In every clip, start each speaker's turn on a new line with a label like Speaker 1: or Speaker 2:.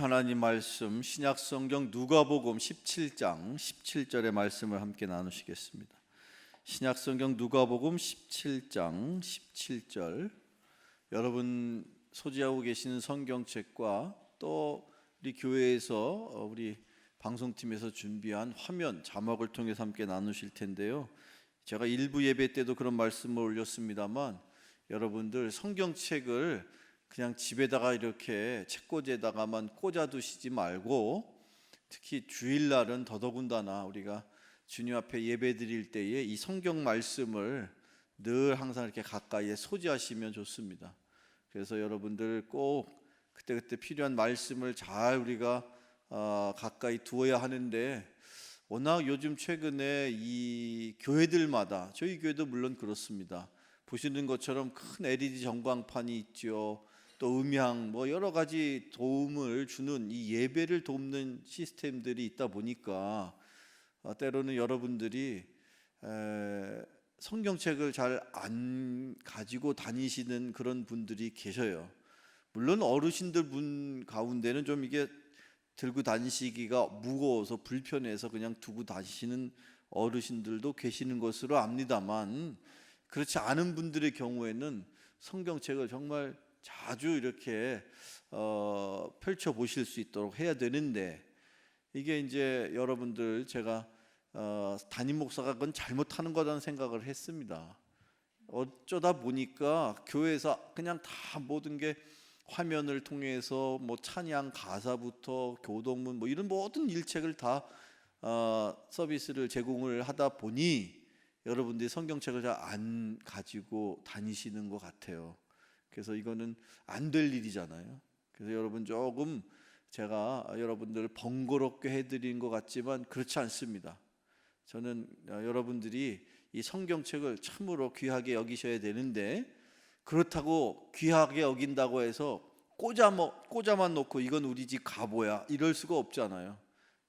Speaker 1: 하나님 말씀 신약성경 누가복음 17장 17절의 말씀을 함께 나누시겠습니다. 신약성경 누가복음 17장 17절. 여러분 소지하고 계시는 성경책과 또 우리 교회에서 우리 방송팀에서 준비한 화면 자막을 통해서 함께 나누실 텐데요. 제가 일부 예배 때도 그런 말씀을 올렸습니다만 여러분들 성경책을 그냥 집에다가 이렇게 책꽂이에다가만 꽂아두시지 말고 특히 주일날은 더더군다나 우리가 주님 앞에 예배드릴 때에 이 성경 말씀을 늘 항상 이렇게 가까이에 소지하시면 좋습니다. 그래서 여러분들 꼭 그때그때 필요한 말씀을 잘 우리가 가까이 두어야 하는데 워낙 요즘 최근에 이 교회들마다 저희 교회도 물론 그렇습니다. 보시는 것처럼 큰 LED 전광판이 있죠. 또 음향 여러 가지 도움을 주는 이 예배를 돕는 시스템들이 있다 보니까 때로는 여러분들이 성경책을 잘 안 가지고 다니시는 그런 분들이 계셔요. 물론 어르신들 분 가운데는 좀 이게 들고 다니시기가 무거워서 불편해서 그냥 두고 다니시는 어르신들도 계시는 것으로 압니다만 그렇지 않은 분들의 경우에는 성경책을 정말 자주 이렇게 펼쳐 보실 수 있도록 해야 되는데 이게 이제 여러분들 제가 담임 목사가 그건 잘못하는 거라는 생각을 했습니다. 어쩌다 보니까 교회에서 그냥 다 모든 게 화면을 통해서 찬양 가사부터 교동문 이런 모든 일책을 다 서비스를 제공을 하다 보니 여러분들이 성경책을 잘 안 가지고 다니시는 것 같아요. 그래서 이거는 안 될 일이잖아요. 그래서 여러분 조금 제가 여러분들을 번거롭게 해드린 것 같지만 그렇지 않습니다. 저는 여러분들이 이 성경책을 참으로 귀하게 여기셔야 되는데 그렇다고 귀하게 여긴다고 해서 꽂아만 놓고 이건 우리 집 가보야 이럴 수가 없잖아요.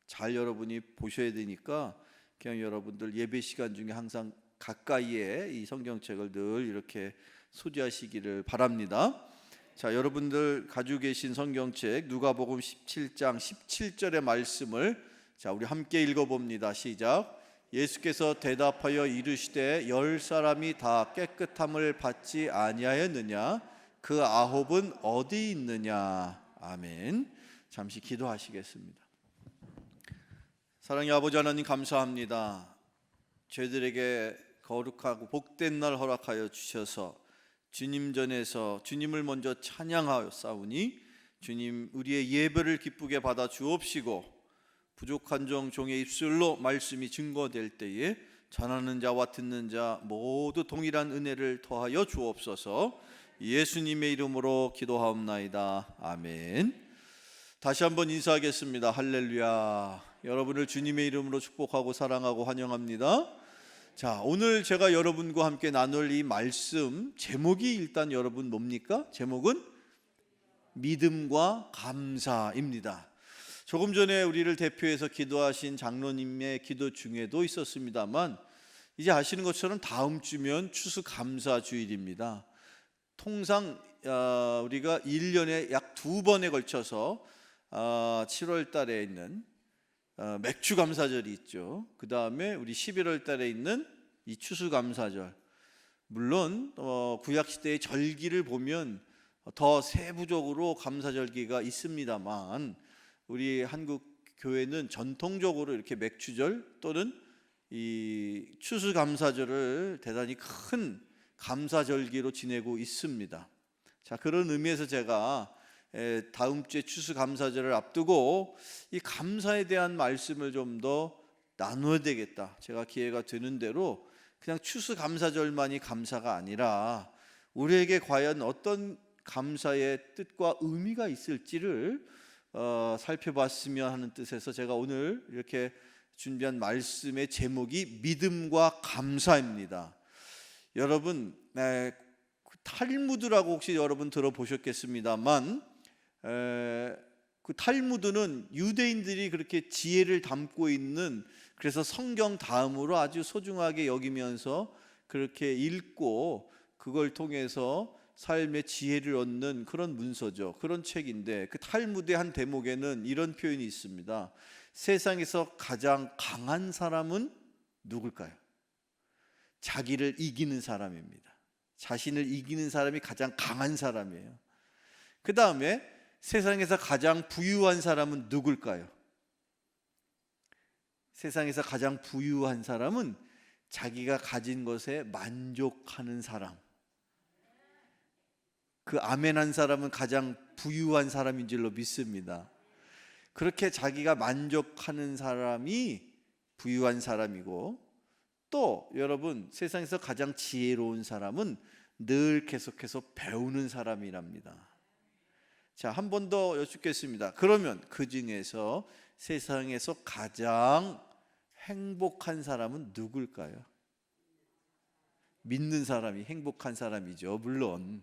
Speaker 1: 잘 여러분이 보셔야 되니까 그냥 여러분들 예배 시간 중에 항상 가까이에 이 성경책을 늘 이렇게 소지하시기를 바랍니다. 자, 여러분들 가지고 계신 성경책 누가복음 17장 17절의 말씀을 우리 함께 읽어봅니다. 시작. 예수께서 대답하여 이르시되 10사람이 다 깨끗함을 받지 아니하였느냐? 그 9은 어디 있느냐? 아멘. 잠시 기도하시겠습니다. 사랑의 아버지 하나님 감사합니다. 저희들에게 거룩하고 복된 날 허락하여 주셔서 주님 전에서 주님을 먼저 찬양하였사오니 주님 우리의 예배를 기쁘게 받아 주옵시고 부족한 종의 입술로 말씀이 증거될 때에 전하는 자와 듣는 자 모두 동일한 은혜를 더하여 주옵소서. 예수님의 이름으로 기도하옵나이다. 아멘. 다시 한번 인사하겠습니다. 할렐루야. 여러분을 주님의 이름으로 축복하고 사랑하고 환영합니다. 자, 오늘 제가 여러분과 함께 나눌 이 말씀 제목이 일단 여러분 뭡니까? 제목은 믿음과 감사입니다. 조금 전에 우리를 대표해서 기도하신 장로님의 기도 중에도 있었습니다만 이제 아시는 것처럼 다음 주면 추수감사주일입니다. 통상 우리가 1년에 약 2번에 걸쳐서 7월 달에 있는 맥주감사절이 있죠. 그 다음에 우리 11월 달에 있는 이 추수감사절. 물론 구약시대의 절기를 보면 더 세부적으로 감사절기가 있습니다만 우리 한국 교회는 전통적으로 이렇게 맥주절 또는 이 추수감사절을 대단히 큰 감사절기로 지내고 있습니다. 자, 그런 의미에서 제가 다음 주에 추수감사절을 앞두고 이 감사에 대한 말씀을 좀 더 나눠야 되겠다. 제가 기회가 되는 대로 그냥 추수감사절만이 감사가 아니라 우리에게 과연 어떤 감사의 뜻과 의미가 있을지를 살펴봤으면 하는 뜻에서 제가 오늘 이렇게 준비한 말씀의 제목이 믿음과 감사입니다. 여러분 탈무드라고 혹시 여러분 들어보셨겠습니다만 그 탈무드는 유대인들이 그렇게 지혜를 담고 있는 그래서 성경 다음으로 아주 소중하게 여기면서 그렇게 읽고 그걸 통해서 삶의 지혜를 얻는 그런 문서죠. 그런 책인데 그 탈무드의 한 대목에는 이런 표현이 있습니다. 세상에서 가장 강한 사람은 누굴까요? 자기를 이기는 사람입니다. 자신을 이기는 사람이 가장 강한 사람이에요. 그 다음에 세상에서 가장 부유한 사람은 누굴까요? 세상에서 가장 부유한 사람은 자기가 가진 것에 만족하는 사람. 그 아멘한 사람은 가장 부유한 사람인 줄로 믿습니다. 그렇게 자기가 만족하는 사람이 부유한 사람이고, 또 여러분 세상에서 가장 지혜로운 사람은 늘 계속해서 배우는 사람이랍니다. 자, 한 번 더 여쭙겠습니다. 그러면 그 중에서 세상에서 가장 행복한 사람은 누굴까요? 믿는 사람이 행복한 사람이죠. 물론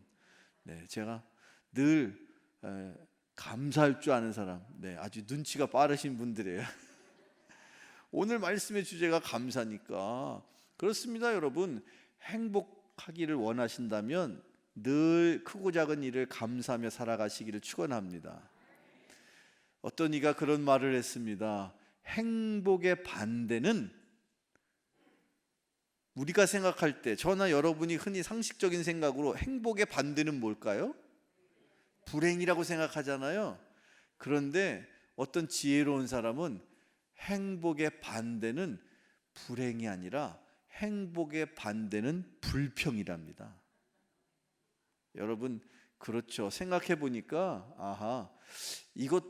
Speaker 1: 제가 늘 감사할 줄 아는 사람, 아주 눈치가 빠르신 분들이에요. 오늘 말씀의 주제가 감사니까 그렇습니다. 여러분, 행복하기를 원하신다면 늘 크고 작은 일을 감사하며 살아가시기를 축원합니다. 어떤 이가 그런 말을 했습니다. 행복의 반대는, 우리가 생각할 때, 저나 여러분이 흔히 상식적인 생각으로 행복의 반대는 뭘까요? 불행이라고 생각하잖아요. 그런데 어떤 지혜로운 사람은 행복의 반대는 불행이 아니라 행복의 반대는 불평이랍니다. 여러분, 그렇죠. 생각해 보니까 아하, 이것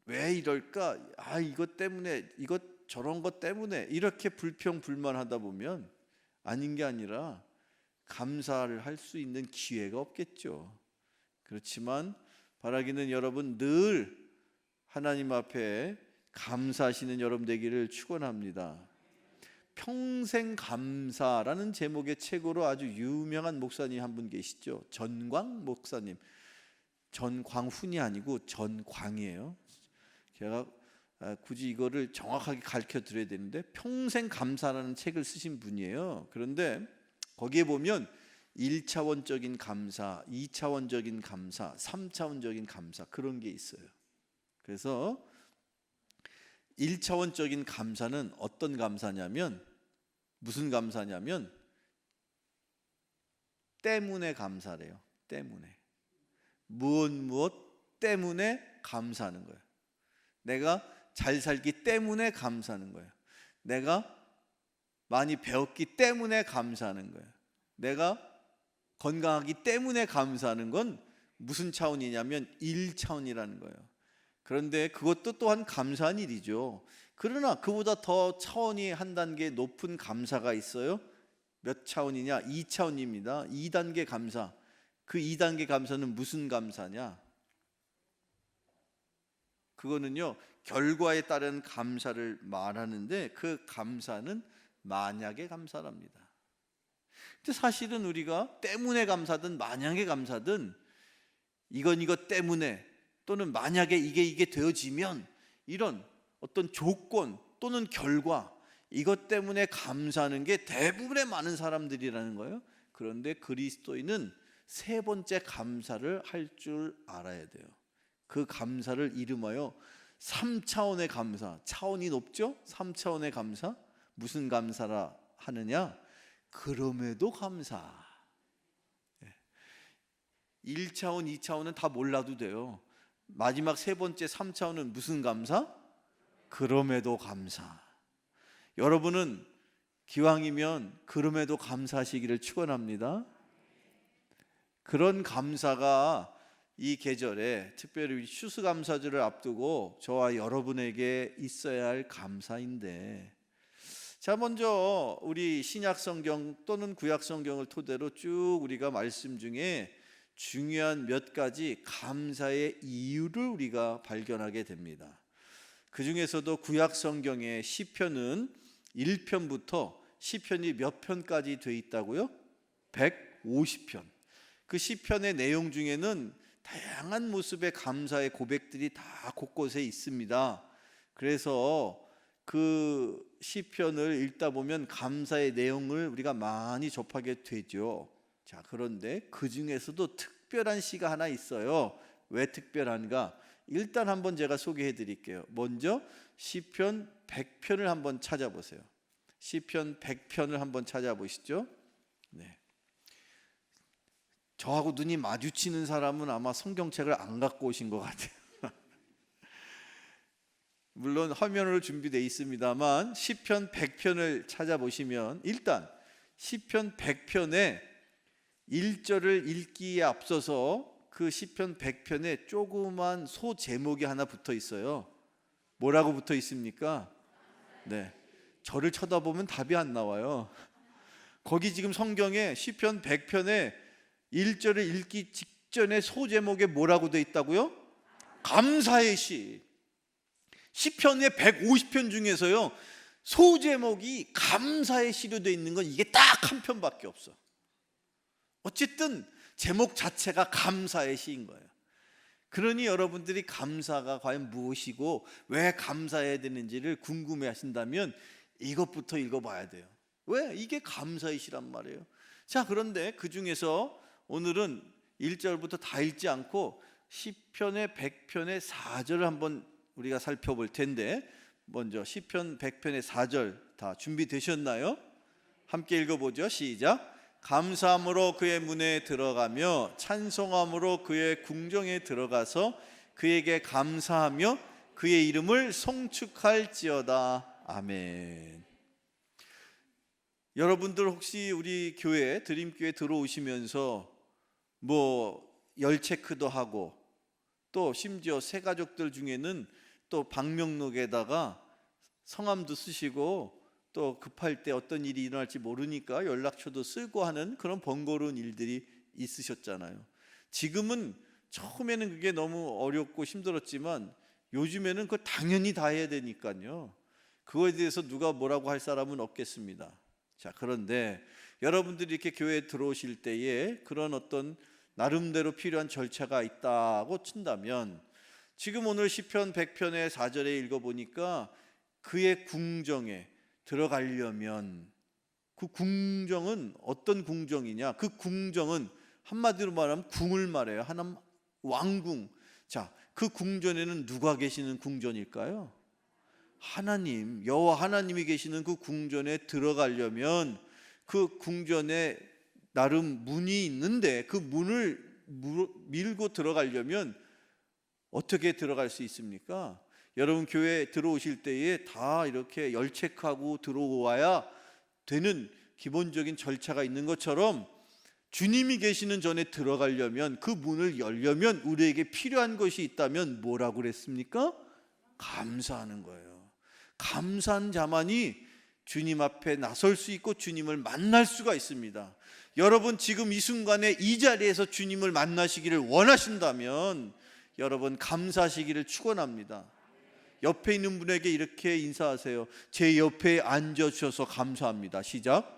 Speaker 1: 왜 이럴까? 이것 때문에, 이것 저런 것 때문에 이렇게 불평 불만하다 보면 아닌 게 아니라 감사를 할 수 있는 기회가 없겠죠. 그렇지만 바라기는 여러분 늘 하나님 앞에 감사하시는 여러분 되기를 축원합니다. 평생 감사라는 제목의 책으로 아주 유명한 목사님 한 분 계시죠. 전광 목사님. 전광훈이 아니고 전광이에요. 제가 굳이 이거를 정확하게 가르쳐 드려야 되는데 평생 감사라는 책을 쓰신 분이에요. 그런데 거기에 보면 1차원적인 감사, 2차원적인 감사, 3차원적인 감사, 그런 게 있어요. 그래서 1차원적인 감사는 어떤 감사냐면, 무슨 감사냐면 때문에 감사래요. 때문에. 무엇 때문에 감사하는 거예요. 내가 잘 살기 때문에 감사하는 거예요. 내가 많이 배웠기 때문에 감사하는 거예요. 내가 건강하기 때문에 감사하는 건 무슨 차원이냐면 1차원이라는 거예요. 그런데 그것도 또한 감사한 일이죠. 그러나 그보다 더 차원이 한 단계 높은 감사가 있어요. 몇 차원이냐? 2차원입니다. 2단계 감사. 그 2단계 감사는 무슨 감사냐? 그거는요, 결과에 따른 감사를 말하는데 그 감사는 만약의 감사랍니다. 근데 사실은 우리가 때문에 감사든 만약에 감사든 이것 때문에 또는 만약에 이게 되어지면 이런 어떤 조건 또는 결과, 이것 때문에 감사하는 게 대부분의 많은 사람들이라는 거예요. 그런데 그리스도인은 세 번째 감사를 할 줄 알아야 돼요. 그 감사를 이름하여 3차원의 감사. 차원이 높죠? 3차원의 감사. 무슨 감사라 하느냐? 그럼에도 감사. 1차원, 2차원은 다 몰라도 돼요. 마지막 세 번째 3차원은 무슨 감사? 그럼에도 감사. 여러분은 기왕이면 그럼에도 감사하시기를 축원합니다. 그런 감사가 이 계절에, 특별히 추수감사절을 앞두고 저와 여러분에게 있어야 할 감사인데, 자, 먼저 우리 신약성경 또는 구약성경을 토대로 쭉 우리가 말씀 중에 중요한 몇 가지 감사의 이유를 우리가 발견하게 됩니다. 그 중에서도 구약성경의 시편은 1편부터 시편이 몇 편까지 돼 있다고요? 150편. 그 시편의 내용 중에는 다양한 모습의 감사의 고백들이 다 곳곳에 있습니다. 그래서 그 시편을 읽다 보면 감사의 내용을 우리가 많이 접하게 되죠. 자, 그런데 그 중에서도 특별한 시가 하나 있어요. 왜 특별한가? 일단 한번 제가 소개해 드릴게요. 먼저 시편 100편을 한번 찾아보세요. 시편 100편을 한번 찾아보시죠. 네. 저하고 눈이 마주치는 사람은 아마 성경책을 안 갖고 오신 것 같아요. 물론 화면으로 준비되어 있습니다만 시편 100편을 찾아보시면 일단 시편 100편에 1절을 읽기에 앞서서 그 시편 100편에 조그만 소 제목이 하나 붙어 있어요. 뭐라고 붙어 있습니까? 네, 저를 쳐다보면 답이 안 나와요. 거기 지금 성경에 시편 100편에 1절을 읽기 직전에 소 제목에 뭐라고 돼 있다고요? 감사의 시. 시편의 150편 중에서요, 소 제목이 감사의 시로 돼 있는 건 이게 딱 한 편밖에 없어. 어쨌든 제목 자체가 감사의 시인 거예요. 그러니 여러분들이 감사가 과연 무엇이고 왜 감사해야 되는지를 궁금해 하신다면 이것부터 읽어봐야 돼요. 왜? 이게 감사의 시란 말이에요. 자, 그런데 그 중에서 오늘은 1절부터 다 읽지 않고 시편의 100편의 4절을 한번 우리가 살펴볼 텐데, 먼저 시편 100편의 4절 다 준비되셨나요? 함께 읽어보죠. 시작. 감사함으로 그의 문에 들어가며 찬송함으로 그의 궁정에 들어가서 그에게 감사하며 그의 이름을 송축할지어다. 아멘. 여러분들 혹시 우리 교회 드림교회 들어오시면서 열체크도 하고 또 심지어 새 가족들 중에는 또 방명록에다가 성함도 쓰시고 또 급할 때 어떤 일이 일어날지 모르니까 연락처도 쓰고 하는 그런 번거로운 일들이 있으셨잖아요. 지금은 처음에는 그게 너무 어렵고 힘들었지만 요즘에는 그거 당연히 다 해야 되니까요. 그거에 대해서 누가 뭐라고 할 사람은 없겠습니다. 자, 그런데 여러분들이 이렇게 교회에 들어오실 때에 그런 어떤 나름대로 필요한 절차가 있다고 친다면, 지금 오늘 시편 100편의 4절에 읽어보니까 그의 궁정에 들어가려면, 그 궁정은 어떤 궁정이냐? 그 궁정은 한마디로 말하면 궁을 말해요. 하나님 왕궁. 자, 그 궁전에는 누가 계시는 궁전일까요? 하나님, 여호와 하나님이 계시는 그 궁전에 들어가려면 그 궁전에 나름 문이 있는데 그 문을 밀고 들어가려면 어떻게 들어갈 수 있습니까? 여러분 교회에 들어오실 때에 다 이렇게 열체크하고 들어와야 되는 기본적인 절차가 있는 것처럼 주님이 계시는 전에 들어가려면, 그 문을 열려면 우리에게 필요한 것이 있다면 뭐라고 그랬습니까? 감사하는 거예요. 감사한 자만이 주님 앞에 나설 수 있고 주님을 만날 수가 있습니다. 여러분 지금 이 순간에 이 자리에서 주님을 만나시기를 원하신다면 여러분 감사하시기를 축원합니다. 옆에 있는 분에게 이렇게 인사하세요. 제 옆에 앉아주셔서 감사합니다. 시작.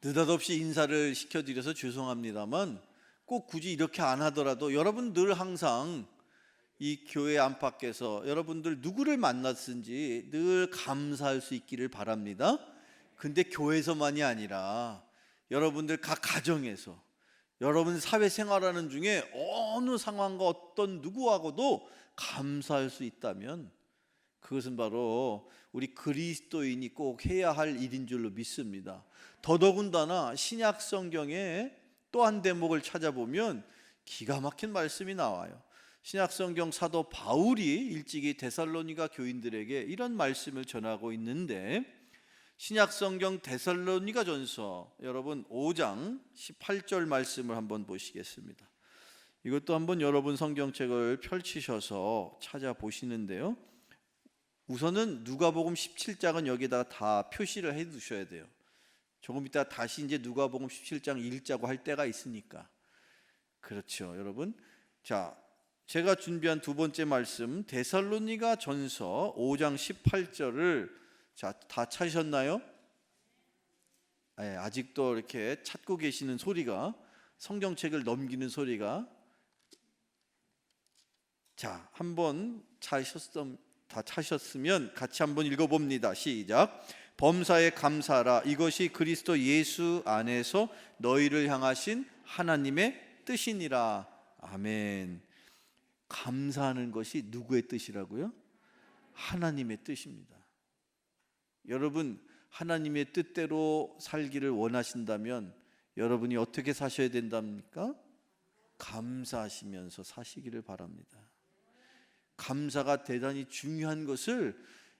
Speaker 1: 느닷없이 인사를 시켜드려서 죄송합니다만 꼭 굳이 이렇게 안 하더라도 여러분 늘 항상 이 교회 안팎에서 여러분들 누구를 만났든지 늘 감사할 수 있기를 바랍니다. 근데 교회에서만이 아니라 여러분들 각 가정에서, 여러분 사회생활하는 중에 어느 상황과 어떤 누구하고도 감사할 수 있다면 그것은 바로 우리 그리스도인이 꼭 해야 할 일인 줄로 믿습니다. 더더군다나 신약 성경에 또 한 대목을 찾아보면 기가 막힌 말씀이 나와요. 신약 성경 사도 바울이 일찍이 데살로니가 교인들에게 이런 말씀을 전하고 있는데, 신약 성경 데살로니가 전서 여러분 5장 18절 말씀을 한번 보시겠습니다. 이것도 한번 여러분 성경책을 펼치셔서 찾아보시는데요, 우선은 누가복음 17장은 여기다가 다 표시를 해 두셔야 돼요. 조금 이따 다시 이제 누가복음 17장 읽자고 할 때가 있으니까. 그렇죠, 여러분. 자, 제가 준비한 두 번째 말씀 데살로니가 전서 5장 18절을 다 찾으셨나요? 네, 아직도 이렇게 찾고 계시는 소리가, 성경책을 넘기는 소리가, 자, 한번 찾으셨다면 다 차셨으면 같이 한번 읽어봅니다. 시작. 범사에 감사하라. 이것이 그리스도 예수 안에서 너희를 향하신 하나님의 뜻이니라. 아멘. 감사하는 것이 누구의 뜻이라고요? 하나님의 뜻입니다. 여러분, 하나님의 뜻대로 살기를 원하신다면 여러분이 어떻게 사셔야 된답니까? 감사하시면서 사시기를 바랍니다. 감사가 대단히 중요한 것을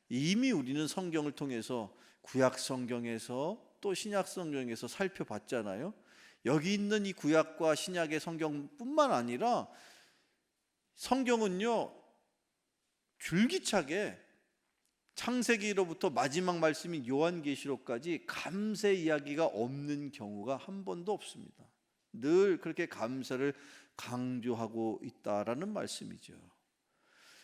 Speaker 1: 이미 우리는 성경을 통해서 구약 성경에서 또 신약 성경에서 살펴봤잖아요. 여기 있는 이 구약과 신약의 성경뿐만 아니라 성경은요, 줄기차게 창세기로부터 마지막 말씀인 요한계시록까지 감사 이야기가 없는 경우가 한 번도 없습니다. 늘 그렇게 감사를 강조하고 있다라는 말씀이죠.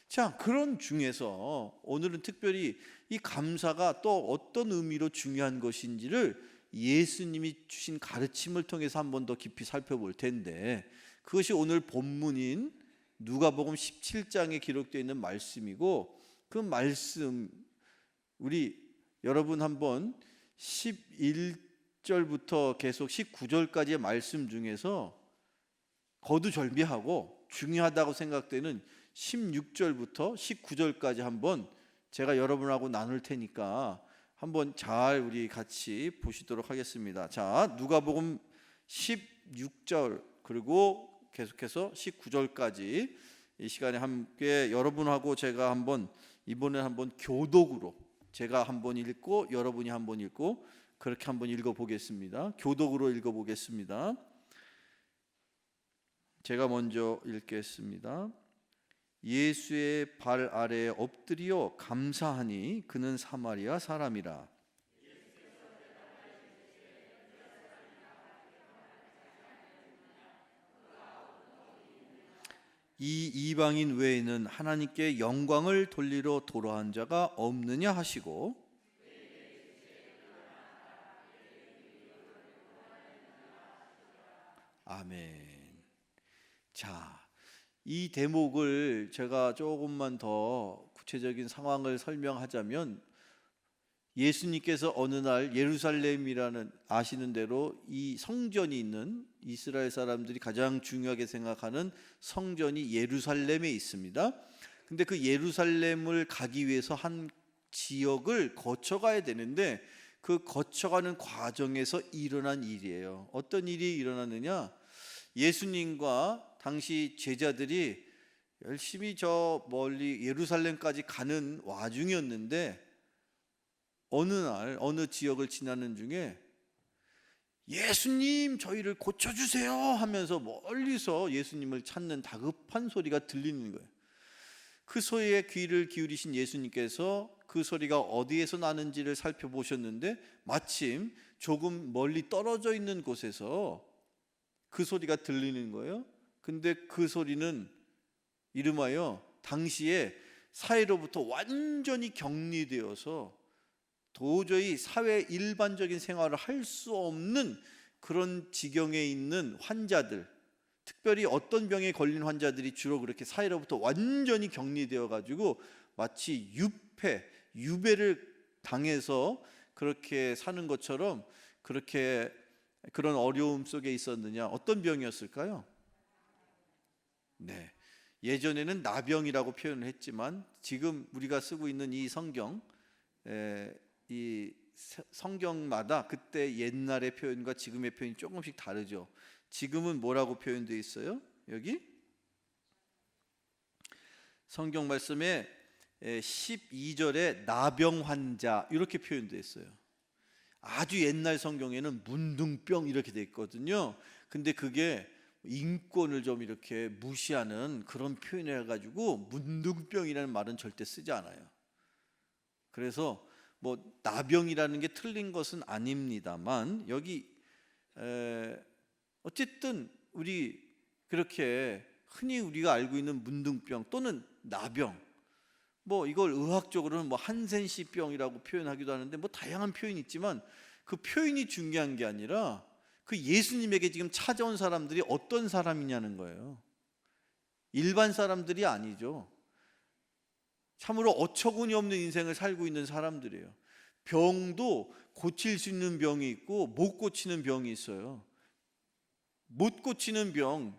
Speaker 1: 자, 그런 중에서 오늘은 특별히 이 감사가 또 어떤 의미로 중요한 것인지를 예수님이 주신 가르침을 통해서 한 번 더 깊이 살펴볼 텐데, 그것이 오늘 본문인 누가복음 17장에 기록되어 있는 말씀이고, 그 말씀 우리 여러분 한번 11절부터 계속 19절까지의 말씀 중에서 거두절미하고 중요하다고 생각되는 16절부터 19절까지 한번 제가 여러분하고 나눌 테니까 한번 잘 우리 같이 보시도록 하겠습니다. 자, 누가복음 16절 그리고 계속해서 19절까지 이 시간에 함께 여러분하고 제가 한번 이번에 한번 교독으로 제가 한번 읽고 여러분이 한번 읽고 그렇게 한번 읽어보겠습니다. 교독으로 읽어보겠습니다. 제가 먼저 읽겠습니다. 예수의 발 아래에 엎드려 감사하니 그는 사마리아 사람이라. 이 이방인 외에는 하나님께 영광을 돌리러 돌아온 자가 없느냐 하시고, 아멘. 자, 이 대목을 제가 조금만 더 구체적인 상황을 설명하자면, 예수님께서 어느 날 예루살렘이라는 아시는 대로 이 성전이 있는 이스라엘 사람들이 가장 중요하게 생각하는 성전이 예루살렘에 있습니다. 근데 그 예루살렘을 가기 위해서 한 지역을 거쳐가야 되는데 그 거쳐가는 과정에서 일어난 일이에요. 어떤 일이 일어났느냐? 예수님과 당시 제자들이 열심히 저 멀리 예루살렘까지 가는 와중이었는데 어느 날 어느 지역을 지나는 중에 예수님 저희를 고쳐주세요 하면서 멀리서 예수님을 찾는 다급한 소리가 들리는 거예요. 그 소리에 귀를 기울이신 예수님께서 그 소리가 어디에서 나는지를 살펴보셨는데 마침 조금 멀리 떨어져 있는 곳에서 그 소리가 들리는 거예요. 근데 그 소리는 이름하여 당시에 사회로부터 완전히 격리되어서 도저히 사회 일반적인 생활을 할 수 없는 그런 지경에 있는 환자들, 특별히 어떤 병에 걸린 환자들이 주로 그렇게 사회로부터 완전히 격리되어 가지고 마치 유배를 당해서 그렇게 사는 것처럼 그렇게 그런 어려움 속에 있었느냐. 어떤 병이었을까요? 네, 예전에는 나병이라고 표현을 했지만 지금 우리가 쓰고 있는 이 성경, 이 성경마다 그때 옛날의 표현과 지금의 표현이 조금씩 다르죠. 지금은 뭐라고 표현되어 있어요? 여기 성경 말씀에 12절에 나병 환자 이렇게 표현되어 있어요. 아주 옛날 성경에는 문둥병 이렇게 되어 있거든요. 근데 그게 인권을 좀 이렇게 무시하는 그런 표현을 해가지고 문둥병이라는 말은 절대 쓰지 않아요. 그래서 뭐 나병이라는 게 틀린 것은 아닙니다만 여기 어쨌든 우리 그렇게 흔히 우리가 알고 있는 문둥병 또는 나병, 뭐 이걸 의학적으로는 뭐 한센시병이라고 표현하기도 하는데 뭐 다양한 표현이 있지만 그 표현이 중요한 게 아니라 그 예수님에게 지금 찾아온 사람들이 어떤 사람이냐는 거예요. 일반 사람들이 아니죠. 참으로 어처구니 없는 인생을 살고 있는 사람들이에요. 병도 고칠 수 있는 병이 있고 못 고치는 병이 있어요. 못 고치는 병,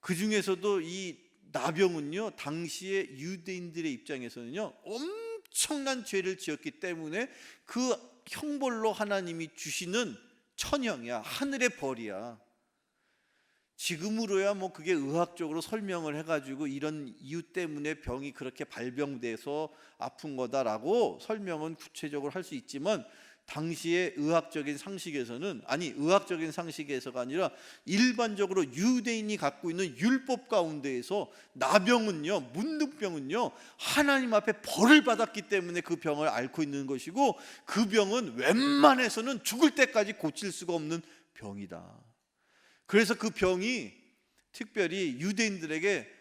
Speaker 1: 그 중에서도 이 나병은요, 당시에 유대인들의 입장에서는요 엄청난 죄를 지었기 때문에 그 형벌로 하나님이 주시는 천형이야, 하늘의 벌이야. 지금으로야 뭐 그게 의학적으로 설명을 해가지고 이런 이유 때문에 병이 그렇게 발병돼서 아픈 거다라고 설명은 구체적으로 할 수 있지만, 당시의 의학적인 상식에서는, 아니 의학적인 상식에서가 아니라 일반적으로 유대인이 갖고 있는 율법 가운데에서 나병은요, 문둥병은요, 하나님 앞에 벌을 받았기 때문에 그 병을 앓고 있는 것이고, 그 병은 웬만해서는 죽을 때까지 고칠 수가 없는 병이다. 그래서 그 병이 특별히 유대인들에게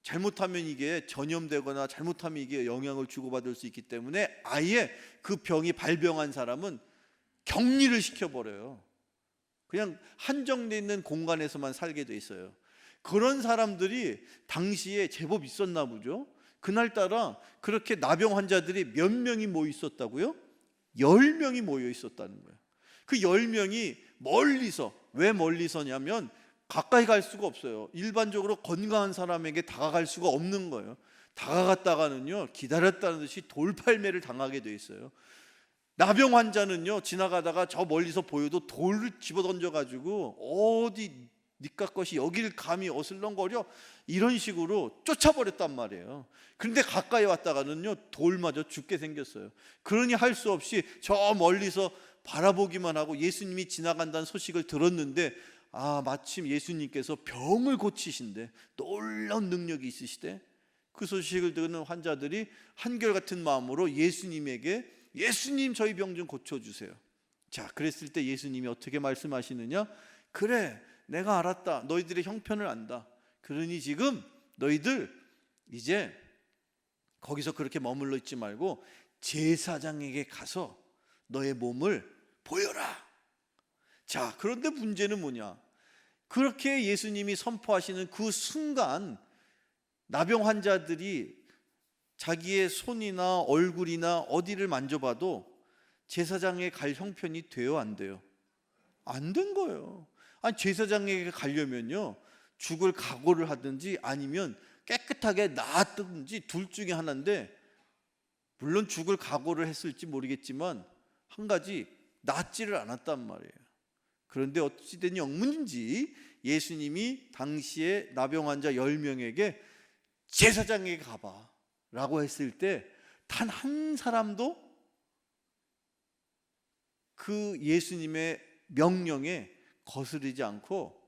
Speaker 1: 잘못하면 이게 전염되거나 잘못하면 이게 영향을 주고받을 수 있기 때문에 아예 그 병이 발병한 사람은 격리를 시켜버려요. 그냥 한정되어 있는 공간에서만 살게 돼 있어요. 그런 사람들이 당시에 제법 있었나 보죠. 그날따라 그렇게 나병 환자들이 몇 명이 모여 있었다고요? 10명이 모여 있었다는 거예요. 그 10명이 멀리서, 왜 멀리서냐면 가까이 갈 수가 없어요. 일반적으로 건강한 사람에게 다가갈 수가 없는 거예요. 다가갔다가는요, 기다렸다는 듯이 돌팔매를 당하게 돼 있어요. 나병 환자는요, 지나가다가 저 멀리서 보여도 돌을 집어 던져가지고 어디 니까 것이 여길 감히 어슬렁거려, 이런 식으로 쫓아버렸단 말이에요. 그런데 가까이 왔다가는요, 돌마저 죽게 생겼어요. 그러니 할 수 없이 저 멀리서 바라보기만 하고 예수님이 지나간다는 소식을 들었는데, 마침 예수님께서 병을 고치신대, 놀라운 능력이 있으시대. 그 소식을 듣는 환자들이 한결같은 마음으로 예수님에게, 예수님 저희 병 좀 고쳐주세요. 자, 그랬을 때 예수님이 어떻게 말씀하시느냐? 그래, 내가 알았다. 너희들의 형편을 안다. 그러니 지금 너희들 이제 거기서 그렇게 머물러 있지 말고 제사장에게 가서 너의 몸을 보여라. 자, 그런데 문제는 뭐냐? 그렇게 예수님이 선포하시는 그 순간 나병 환자들이 자기의 손이나 얼굴이나 어디를 만져봐도 제사장에 갈 형편이 돼요, 안 돼요? 안 된 거예요. 아니, 제사장에게 가려면요, 죽을 각오를 하든지 아니면 깨끗하게 나았든지 둘 중에 하나인데, 물론 죽을 각오를 했을지 모르겠지만 한 가지, 낫지를 않았단 말이에요. 그런데 어찌된 영문인지 예수님이 당시에 나병 환자 10명에게 제사장에게 가봐 라고 했을 때 단 한 사람도 그 예수님의 명령에 거스르지 않고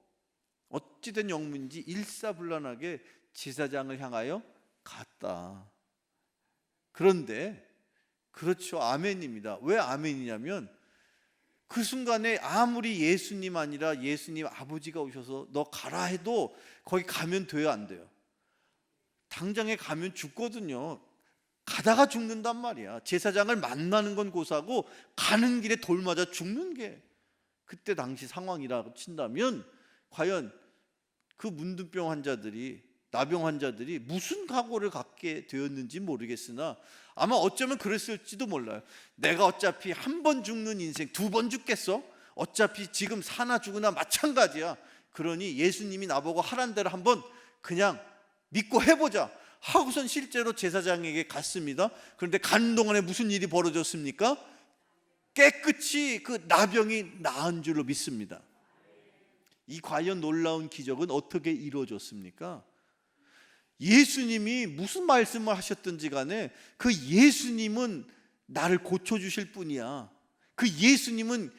Speaker 1: 어찌된 영문인지 일사불란하게 제사장을 향하여 갔다. 그런데 그렇죠, 아멘입니다. 왜 아멘이냐면 그 순간에 아무리 예수님 아니라 예수님 아버지가 오셔서 너 가라 해도 거기 가면 돼요, 안 돼요? 당장에 가면 죽거든요. 가다가 죽는단 말이야. 제사장을 만나는 건 고사고 가는 길에 돌 맞아 죽는 게 그때 당시 상황이라고 친다면, 과연 그 문둥병 환자들이, 나병 환자들이 무슨 각오를 갖게 되었는지 모르겠으나 아마 어쩌면 그랬을지도 몰라요. 내가 어차피 한 번 죽는 인생 2번 죽겠어? 어차피 지금 사나 죽으나 마찬가지야. 그러니 예수님이 나보고 하란 대로 한번 그냥 믿고 해보자 하고선 실제로 제사장에게 갔습니다. 그런데 가는 동안에 무슨 일이 벌어졌습니까? 깨끗이 그 나병이 나은 줄로 믿습니다. 이 과연 놀라운 기적은 어떻게 이루어졌습니까? 예수님이 무슨 말씀을 하셨든지 간에 그 예수님은 나를 고쳐주실 분이야. 그 예수님은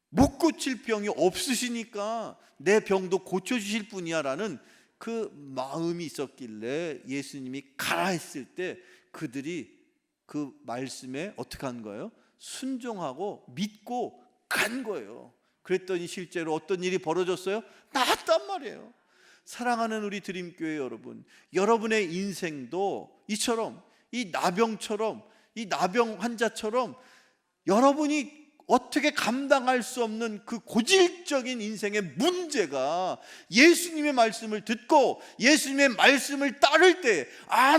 Speaker 1: 못 고칠 병이 없으시니까 내 병도 고쳐주실 분이야 라는 그 마음이 있었길래 예수님이 가라 했을 때 그들이 그 말씀에 어떻게 한 거예요? 순종하고 믿고 간 거예요. 그랬더니 실제로 어떤 일이 벌어졌어요? 나았단 말이에요. 사랑하는 우리 드림교회 여러분, 여러분의 인생도 이처럼, 이 나병처럼, 이 나병 환자처럼 여러분이 어떻게 감당할 수 없는 그 고질적인 인생의 문제가 예수님의 말씀을 듣고 예수님의 말씀을 따를 때,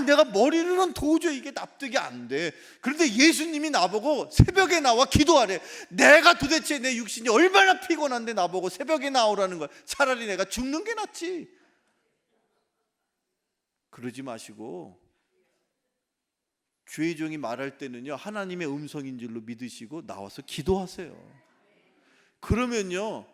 Speaker 1: 내가 머리로는 도저히 이게 납득이 안 돼. 그런데 예수님이 나보고 새벽에 나와 기도하래. 내가 도대체 내 육신이 얼마나 피곤한데 나보고 새벽에 나오라는 거야. 차라리 내가 죽는 게 낫지. 그러지 마시고 주의 종이 말할 때는요, 하나님의 음성인 줄로 믿으시고 나와서 기도하세요. 그러면요,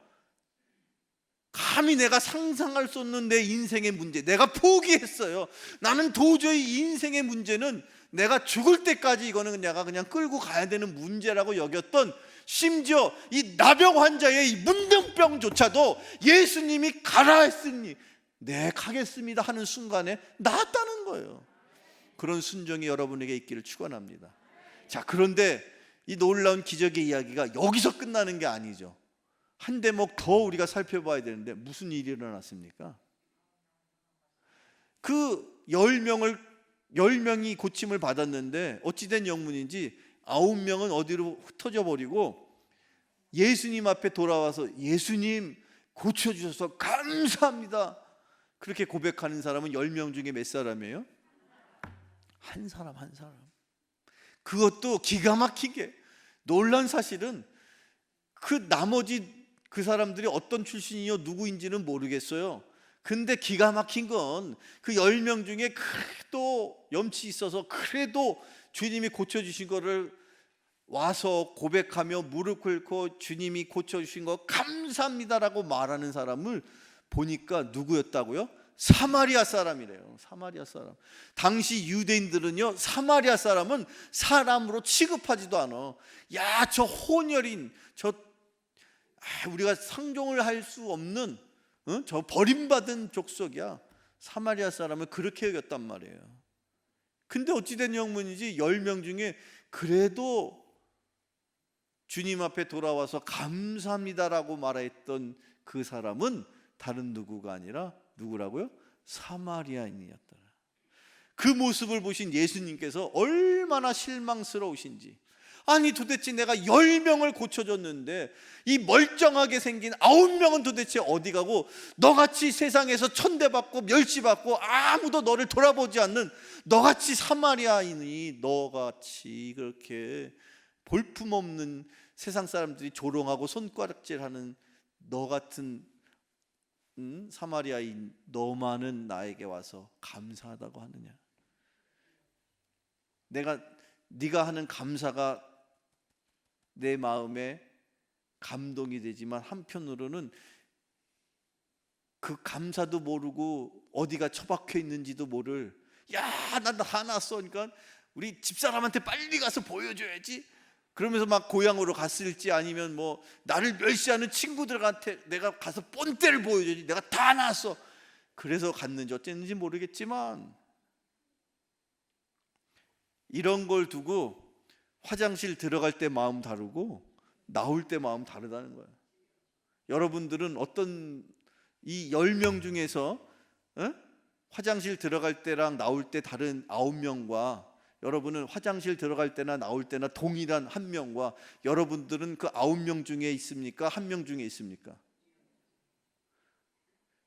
Speaker 1: 감히 내가 상상할 수 없는 내 인생의 문제, 내가 포기했어요. 나는 도저히 이 인생의 문제는 내가 죽을 때까지 이거는 내가 그냥 끌고 가야 되는 문제라고 여겼던, 심지어 이 나병 환자의 이 문둥병조차도 예수님이 가라 했으니 네, 가겠습니다 하는 순간에 나았다는 거예요. 그런 순종이 여러분에게 있기를 축원합니다. 자, 그런데 이 놀라운 기적의 이야기가 여기서 끝나는 게 아니죠. 한 대목 더 우리가 살펴봐야 되는데, 무슨 일이 일어났습니까? 그 10명이 고침을 받았는데 어찌된 영문인지 9명은 어디로 흩어져 버리고 예수님 앞에 돌아와서 예수님 고쳐주셔서 감사합니다, 그렇게 고백하는 사람은 10명 중에 몇 사람이에요? 한 사람. 그것도 기가 막히게 놀란 사실은, 그 나머지 그 사람들이 어떤 출신이요 누구인지는 모르겠어요. 근데 기가 막힌 건 그 10명 중에 그래도 염치 있어서 그래도 주님이 고쳐주신 거를 와서 고백하며 무릎 꿇고 주님이 고쳐주신 거 감사합니다라고 말하는 사람을 보니까 누구였다고요? 사마리아 사람이래요. 사마리아 사람. 당시 유대인들은요, 사마리아 사람은 사람으로 취급하지도 않아. 야, 저 혼혈인, 우리가 상종을 할 수 없는 저 버림받은 족속이야. 사마리아 사람을 그렇게 여겼단 말이에요. 근데 어찌된 영문이지 10명 중에 그래도 주님 앞에 돌아와서 감사합니다라고 말했던 그 사람은 다른 누구가 아니라 누구라고요? 사마리아인이었더라. 그 모습을 보신 예수님께서 얼마나 실망스러우신지, 아니 도대체 내가 10명을 고쳐줬는데 이 멀쩡하게 생긴 9명은 도대체 어디 가고, 너같이 세상에서 천대받고 멸시받고 아무도 너를 돌아보지 않는 너같이 사마리아인이, 너같이 그렇게 볼품없는 세상 사람들이 조롱하고 손가락질하는 너 같은 사마리아인 너만은 나에게 와서 감사하다고 하느냐? 네가 하는 감사가 내 마음에 감동이 되지만 한편으로는 그 감사도 모르고 어디가 처박혀 있는지도 모를, 야, 난 화났어, 그러니까 우리 집사람한테 빨리 가서 보여줘야지, 그러면서 막 고향으로 갔을지, 아니면 뭐 나를 멸시하는 친구들한테 내가 가서 본때를 보여줘야지, 내가 다 났어, 그래서 갔는지 어쨌는지 모르겠지만 이런 걸 두고 화장실 들어갈 때 마음 다르고 나올 때 마음 다르다는 거예요. 여러분들은 어떤 이 10명 중에서 화장실 들어갈 때랑 나올 때 다른 9명과 여러분은 화장실 들어갈 때나 나올 때나 동일한 1명과 여러분들은 그 9명 중에 있습니까? 1명 중에 있습니까?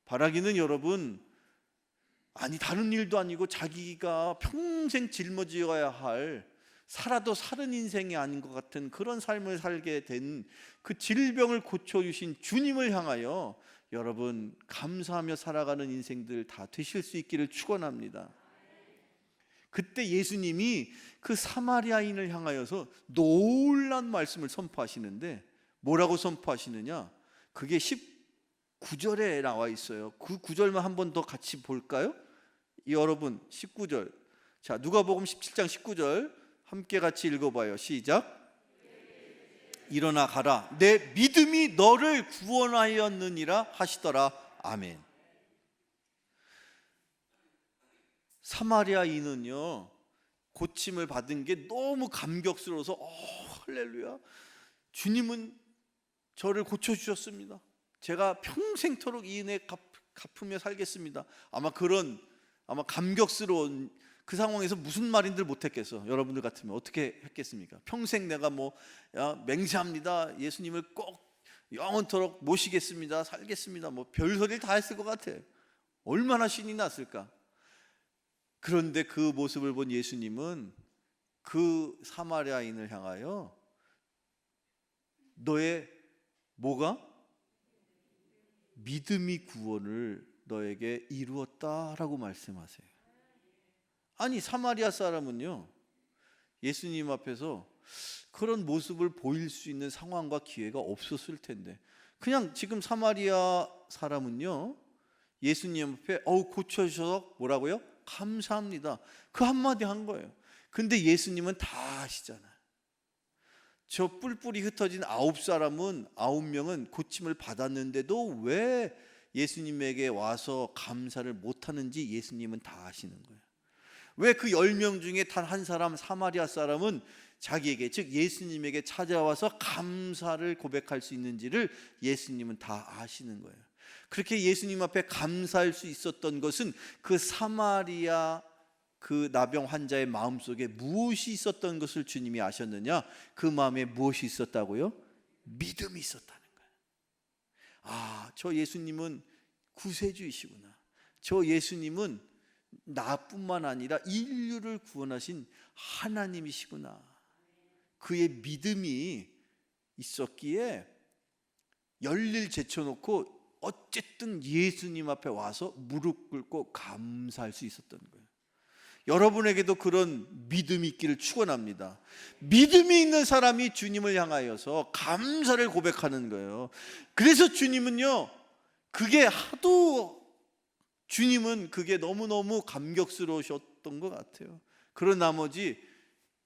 Speaker 1: 바라기는 여러분, 아니 다른 일도 아니고 자기가 평생 짊어져야 할, 살아도 사는 인생이 아닌 것 같은 그런 삶을 살게 된 그 질병을 고쳐주신 주님을 향하여 여러분 감사하며 살아가는 인생들 다 되실 수 있기를 축원합니다. 그때 예수님이 그 사마리아인을 향하여서 놀란 말씀을 선포하시는데, 뭐라고 선포하시느냐? 그게 19절에 나와 있어요. 그 9절만 한 번 더 같이 볼까요? 여러분 19절, 자 누가복음 17장 19절 함께 같이 읽어봐요. 시작. 일어나 가라, 내 믿음이 너를 구원하였느니라 하시더라. 아멘. 사마리아인은요, 고침을 받은 게 너무 감격스러워서 할렐루야, 주님은 저를 고쳐주셨습니다, 제가 평생토록 이 은혜 갚으며 살겠습니다, 아마 감격스러운 그 상황에서 무슨 말인들 못했겠어? 여러분들 같으면 어떻게 했겠습니까? 평생 내가 맹세합니다, 예수님을 꼭 영원토록 모시겠습니다, 살겠습니다, 별소리를 다 했을 것 같아. 얼마나 신이 났을까? 그런데 그 모습을 본 예수님은 그 사마리아인을 향하여 너의 뭐가? 믿음이 구원을 너에게 이루었다라고 말씀하세요. 아니, 사마리아 사람은요, 예수님 앞에서 그런 모습을 보일 수 있는 상황과 기회가 없었을 텐데, 그냥 지금 사마리아 사람은요, 예수님 앞에 고쳐주셔서 뭐라고요? 감사합니다, 그 한마디 한 거예요. 근데 예수님은 다 아시잖아요. 저 뿔뿔이 흩어진 9사람은 9명은 고침을 받았는데도 왜 예수님에게 와서 감사를 못하는지 예수님은 다 아시는 거예요. 왜 그 10명 중에 단 한 사람, 사마리아 사람은 자기에게, 즉 예수님에게 찾아와서 감사를 고백할 수 있는지를 예수님은 다 아시는 거예요. 그렇게 예수님 앞에 감사할 수 있었던 것은 그 사마리아 그 나병 환자의 마음속에 무엇이 있었던 것을 주님이 아셨느냐? 그 마음에 무엇이 있었다고요? 믿음이 있었다는 거예요. 저 예수님은 구세주이시구나. 저 예수님은 나뿐만 아니라 인류를 구원하신 하나님이시구나. 그의 믿음이 있었기에 열일 제쳐놓고 어쨌든 예수님 앞에 와서 무릎 꿇고 감사할 수 있었던 거예요. 여러분에게도 그런 믿음이 있기를 축원합니다. 믿음이 있는 사람이 주님을 향하여서 감사를 고백하는 거예요. 그래서 주님은요, 주님은 그게 너무너무 감격스러우셨던 것 같아요. 그런 나머지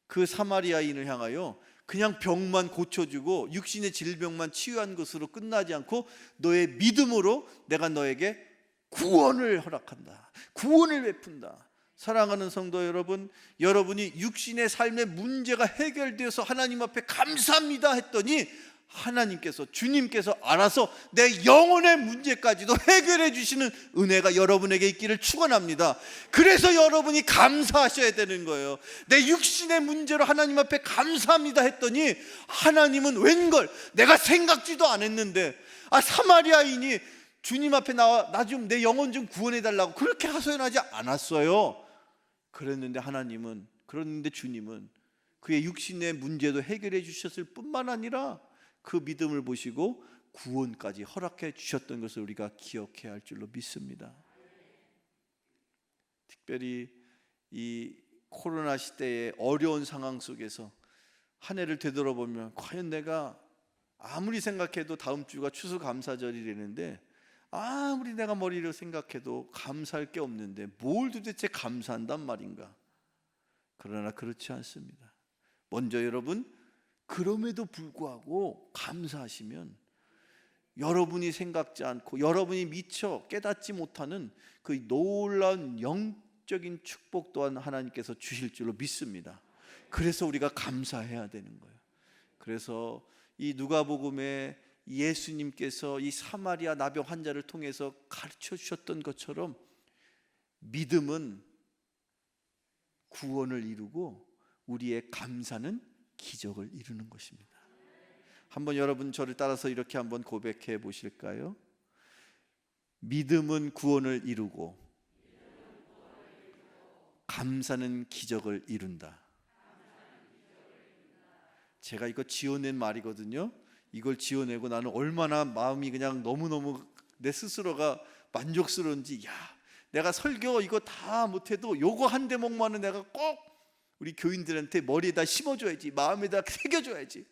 Speaker 1: 그 사마리아인을 향하여 그냥 병만 고쳐주고 육신의 질병만 치유한 것으로 끝나지 않고 너의 믿음으로 내가 너에게 구원을 허락한다, 구원을 베푼다. 사랑하는 성도 여러분, 여러분이 육신의 삶의 문제가 해결되어서 하나님 앞에 감사합니다 했더니 하나님께서, 주님께서 알아서 내 영혼의 문제까지도 해결해 주시는 은혜가 여러분에게 있기를 축원합니다. 그래서 여러분이 감사하셔야 되는 거예요. 내 육신의 문제로 하나님 앞에 감사합니다 했더니 하나님은 웬걸, 내가 생각지도 않았는데 사마리아인이 주님 앞에 나와 나 좀, 내 영혼 좀 구원해 달라고 그렇게 하소연하지 않았어요. 그런데 주님은 그의 육신의 문제도 해결해 주셨을 뿐만 아니라 그 믿음을 보시고 구원까지 허락해 주셨던 것을 우리가 기억해야 할 줄로 믿습니다. 특별히 이 코로나 시대의 어려운 상황 속에서 한 해를 되돌아보면 과연 내가 아무리 생각해도 다음 주가 추수감사절이라는데 아무리 내가 머리로 생각해도 감사할 게 없는데 뭘 도대체 감사한단 말인가? 그러나 그렇지 않습니다. 먼저 여러분, 그럼에도 불구하고 감사하시면 여러분이 생각지 않고 여러분이 미처 깨닫지 못하는 그 놀라운 영적인 축복 또한 하나님께서 주실 줄로 믿습니다. 그래서 우리가 감사해야 되는 거예요. 그래서 이 누가복음에 예수님께서 이 사마리아 나병 환자를 통해서 가르쳐 주셨던 것처럼 믿음은 구원을 이루고 우리의 감사는 기적을 이루는 것입니다. 한번 여러분 저를 따라서 이렇게 한번 고백해 보실까요? 믿음은 구원을 이루고 감사는 기적을 이룬다. 제가 이거 지어낸 말이거든요. 이걸 지어내고 나는 얼마나 마음이 그냥 너무너무 내 스스로가 만족스러운지, 내가 설교 이거 다 못해도 요거 한 대목만은 내가 꼭 우리 교인들한테 머리에다 심어줘야지, 마음에다 새겨줘야지.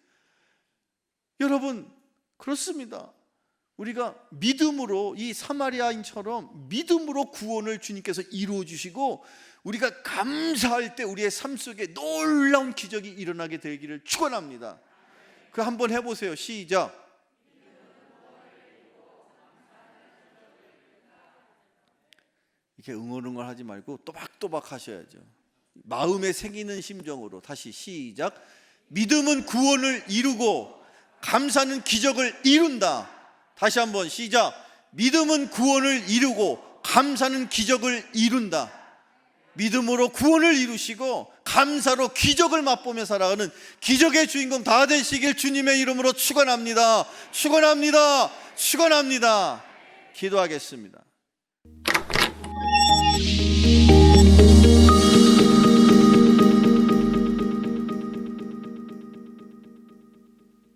Speaker 1: 여러분, 그렇습니다. 우리가 믿음으로, 이 사마리아인처럼 믿음으로 구원을 주님께서 이루어 주시고 우리가 감사할 때 우리의 삶 속에 놀라운 기적이 일어나게 되기를 축원합니다. 그 한번 해보세요. 시작. 이렇게 응얼응얼 하지 말고 또박또박 하셔야죠. 마음에 새기는 심정으로 다시 시작. 믿음은 구원을 이루고 감사는 기적을 이룬다. 다시 한번 시작. 믿음은 구원을 이루고 감사는 기적을 이룬다. 믿음으로 구원을 이루시고 감사로 기적을 맛보며 살아가는 기적의 주인공 다 되시길 주님의 이름으로 축원합니다. 축원합니다. 축원합니다. 기도하겠습니다.